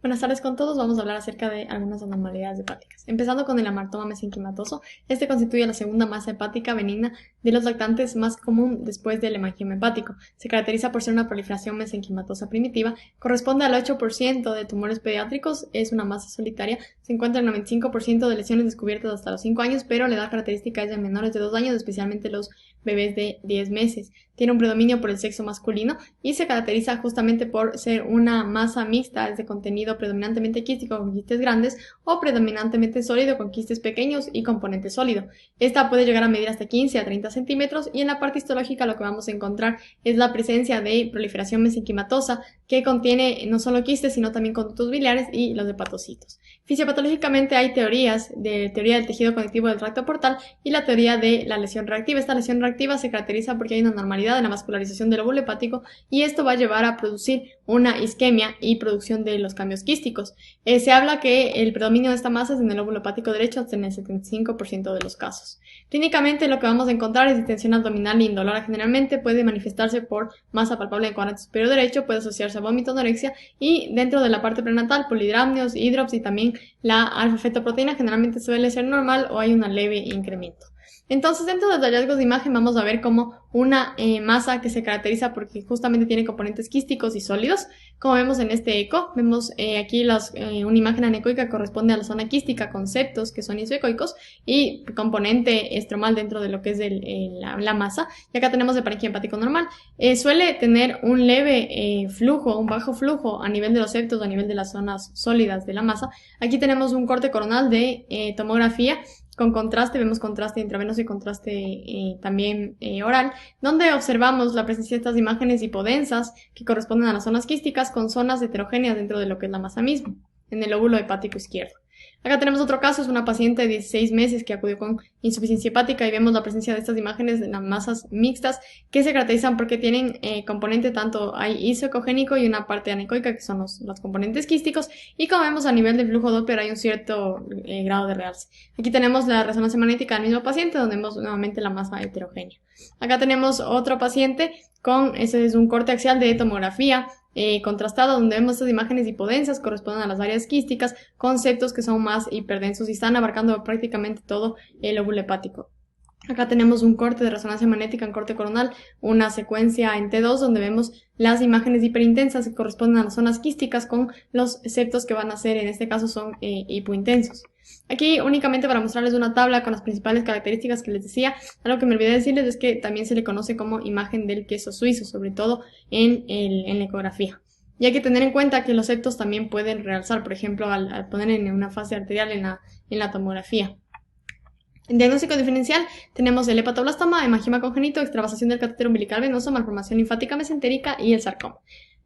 Buenas tardes con todos, vamos a hablar acerca de algunas anormalidades hepáticas. Empezando con el amartoma mesenquimatoso, este constituye la segunda masa hepática benigna de los lactantes más común después del hemangioma hepático. Se caracteriza por ser una proliferación mesenquimatosa primitiva, corresponde al 8% de tumores pediátricos, es una masa solitaria, se encuentra en el 95% de lesiones descubiertas hasta los 5 años, pero la edad característica es de menores de 2 años, especialmente los bebés de 10 meses. Tiene un predominio por el sexo masculino y se caracteriza justamente por ser una masa mixta, es de contenido predominantemente quístico con quistes grandes o predominantemente sólido con quistes pequeños y componente sólido. Esta puede llegar a medir hasta 15 a 30 centímetros y en la parte histológica lo que vamos a encontrar es la presencia de proliferación mesenquimatosa que contiene no solo quistes sino también conductos biliares y los hepatocitos. Fisiopatológicamente hay teorías de teoría del tejido conectivo del tracto portal y la teoría de la lesión reactiva. Esta lesión reactiva se caracteriza porque hay una normalidad en la vascularización del óvulo hepático y esto va a llevar a producir una isquemia y producción de los cambios quísticos. Se habla que el predominio de esta masa es en el óvulo hepático derecho hasta en el 75% de los casos. Clínicamente lo que vamos a encontrar es distensión abdominal indolora, generalmente puede manifestarse por masa palpable en cuadrante superior derecho, puede asociarse a vómito, anorexia y dentro de la parte prenatal polidramnios, hidrops y también la alfa-fetoproteína generalmente suele ser normal o hay un leve incremento. Entonces, dentro de los hallazgos de imagen vamos a ver como una masa que se caracteriza porque justamente tiene componentes quísticos y sólidos. Como vemos en este eco, vemos aquí una imagen anecoica que corresponde a la zona quística con septos que son isoecoicos y componente estromal dentro de lo que es la masa. Y acá tenemos el parénquima hepático normal. Suele tener un leve flujo, un bajo flujo a nivel de los septos, a nivel de las zonas sólidas de la masa. Aquí tenemos un corte coronal de tomografía con contraste, vemos contraste intravenoso y contraste también oral, donde observamos la presencia de estas imágenes hipodensas que corresponden a las zonas quísticas con zonas heterogéneas dentro de lo que es la masa misma, en el lóbulo hepático izquierdo. Acá tenemos otro caso, es una paciente de 16 meses que acudió con insuficiencia hepática y vemos la presencia de estas imágenes en las masas mixtas que se caracterizan porque tienen componente tanto hay isoecogénico y una parte anecoica que son los componentes quísticos y como vemos a nivel de flujo Doppler hay un cierto grado de realce. Aquí tenemos la resonancia magnética del mismo paciente donde vemos nuevamente la masa heterogénea. Acá tenemos otro paciente ese es un corte axial de tomografía contrastado donde vemos estas imágenes hipodensas corresponden a las áreas quísticas con septos que son más hiperdensos y están abarcando prácticamente todo el óvulo hepático. Acá tenemos un corte de resonancia magnética en corte coronal, una secuencia en T2 donde vemos las imágenes hiperintensas que corresponden a las zonas quísticas con los septos que van a ser, en este caso son hipointensos. Aquí únicamente para mostrarles una tabla con las principales características que les decía, algo que me olvidé decirles es que también se le conoce como imagen del queso suizo, sobre todo en la ecografía. Y hay que tener en cuenta que los septos también pueden realzar, por ejemplo, al poner en una fase arterial en la tomografía. En diagnóstico diferencial tenemos el hepatoblastoma, hemangioma congénito, extravasación del catéter umbilical venoso, malformación linfática mesentérica y el sarcoma.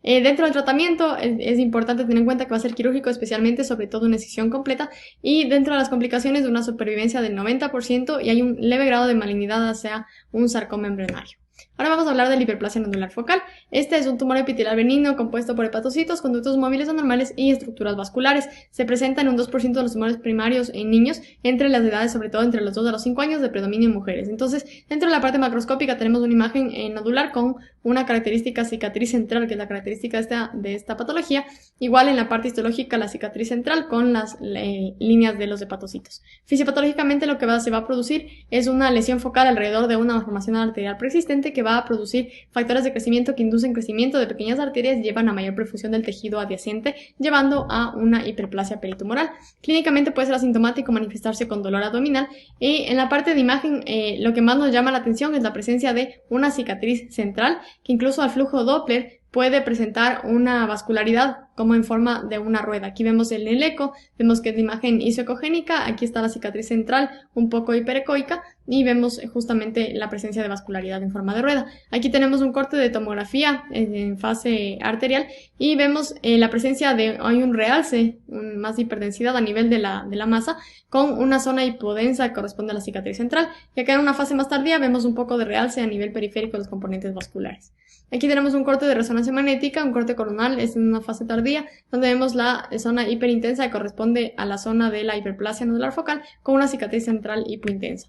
Dentro del tratamiento es importante tener en cuenta que va a ser quirúrgico, especialmente sobre todo una excisión completa y dentro de las complicaciones de una supervivencia del 90% y hay un leve grado de malignidad hacia un sarcoma embrionario. Ahora vamos a hablar de la hiperplasia nodular focal. Este es un tumor epitelial benigno compuesto por hepatocitos, conductos móviles anormales y estructuras vasculares. Se presenta en un 2% de los tumores primarios en niños entre las edades, sobre todo entre los 2 a los 5 años, de predominio en mujeres. Entonces, dentro de la parte macroscópica tenemos una imagen nodular con una característica cicatriz central, que es la característica de esta patología. Igual en la parte histológica, la cicatriz central con las líneas de los hepatocitos. Fisiopatológicamente lo que se va a producir es una lesión focal alrededor de una malformación arterial preexistente que va a producir factores de crecimiento que inducen crecimiento de pequeñas arterias y llevan a mayor perfusión del tejido adyacente, llevando a una hiperplasia peritumoral. Clínicamente puede ser asintomático manifestarse con dolor abdominal y en la parte de imagen lo que más nos llama la atención es la presencia de una cicatriz central que incluso al flujo Doppler puede presentar una vascularidad como en forma de una rueda. Aquí vemos el eco, vemos que es de imagen isoecogénica, aquí está la cicatriz central un poco hiperecoica y vemos justamente la presencia de vascularidad en forma de rueda. Aquí tenemos un corte de tomografía en fase arterial y vemos la presencia hay un realce, más hiperdensidad a nivel de la masa con una zona hipodensa que corresponde a la cicatriz central y acá en una fase más tardía vemos un poco de realce a nivel periférico de los componentes vasculares. Aquí tenemos un corte de resonancia magnética, un corte coronal, es en una fase tardía, donde vemos la zona hiperintensa que corresponde a la zona de la hiperplasia nodular focal con una cicatriz central hipointensa.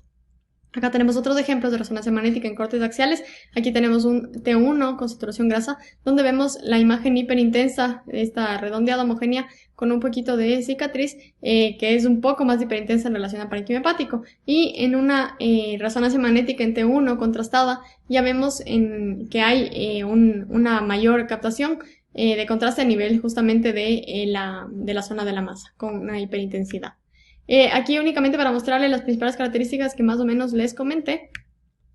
Acá tenemos otros ejemplos de resonancia magnética en cortes axiales. Aquí tenemos un T1 con saturación grasa, donde vemos la imagen hiperintensa, esta redondeada homogénea con un poquito de cicatriz, que es un poco más hiperintensa en relación al parénquima hepático. Y en una resonancia magnética en T1 contrastada, ya vemos que hay una mayor captación de contraste a nivel justamente de la zona de la masa, con una hiperintensidad. Aquí únicamente para mostrarles las principales características que más o menos les comenté.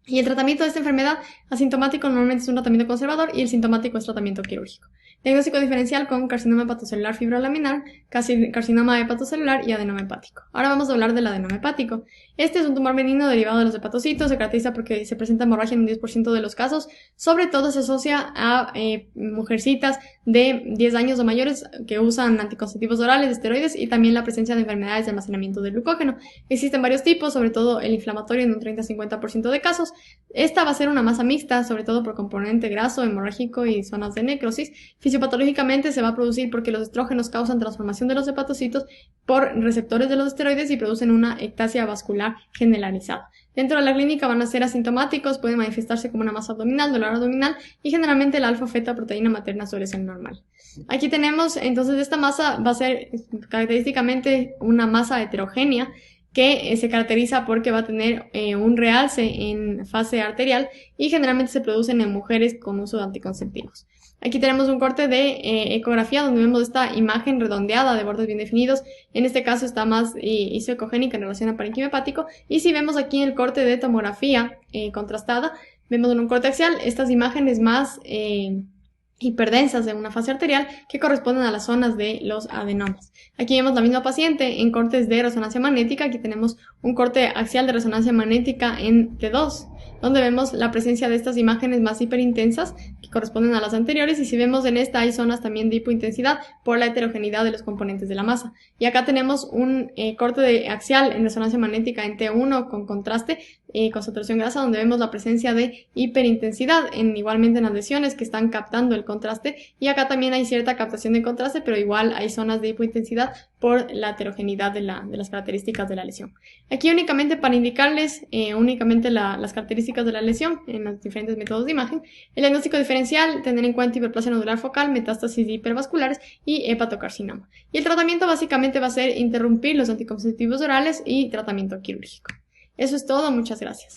Y el tratamiento de esta enfermedad asintomático normalmente es un tratamiento conservador y el sintomático es tratamiento quirúrgico. Diagnóstico diferencial con carcinoma hepatocelular fibrolaminar, carcinoma hepatocelular y adenoma hepático. Ahora vamos a hablar del adenoma hepático. Este es un tumor benigno derivado de los hepatocitos, se caracteriza porque se presenta hemorragia en un 10% de los casos, sobre todo se asocia a mujercitas de 10 años o mayores que usan anticonceptivos orales, esteroides y también la presencia de enfermedades de almacenamiento de glucógeno. Existen varios tipos, sobre todo el inflamatorio en un 30-50% de casos. Esta va a ser una masa mixta, sobre todo por componente graso, hemorrágico y zonas de necrosis. Fisiopatológicamente se va a producir porque los estrógenos causan transformación de los hepatocitos por receptores de los esteroides y producen una ectasia vascular generalizada. Dentro de la clínica van a ser asintomáticos, pueden manifestarse como una masa abdominal, dolor abdominal y generalmente la alfa-fetoproteína materna suele ser normal. Aquí tenemos, entonces, esta masa va a ser característicamente una masa heterogénea que se caracteriza porque va a tener un realce en fase arterial y generalmente se producen en mujeres con uso de anticonceptivos. Aquí tenemos un corte de ecografía donde vemos esta imagen redondeada de bordes bien definidos. En este caso está más isoecogénica en relación al parénquima hepático. Y si vemos aquí el corte de tomografía contrastada, vemos en un corte axial estas imágenes más hiperdensas de una fase arterial que corresponden a las zonas de los adenomas. Aquí vemos la misma paciente en cortes de resonancia magnética. Aquí tenemos un corte axial de resonancia magnética en T2, donde vemos la presencia de estas imágenes más hiperintensas que corresponden a las anteriores, y si vemos en esta hay zonas también de hipointensidad por la heterogeneidad de los componentes de la masa. Y acá tenemos un corte axial en resonancia magnética en T1 con contraste, con saturación grasa, donde vemos la presencia de hiperintensidad igualmente en las lesiones que están captando el contraste, y acá también hay cierta captación de contraste, pero igual hay zonas de hipointensidad por la heterogeneidad de las características de la lesión. Aquí únicamente para indicarles únicamente las características de la lesión en los diferentes métodos de imagen, el diagnóstico diferencial, tener en cuenta hiperplasia nodular focal, metástasis hipervasculares y hepatocarcinoma. Y el tratamiento básicamente va a ser interrumpir los anticonceptivos orales y tratamiento quirúrgico. Eso es todo, muchas gracias.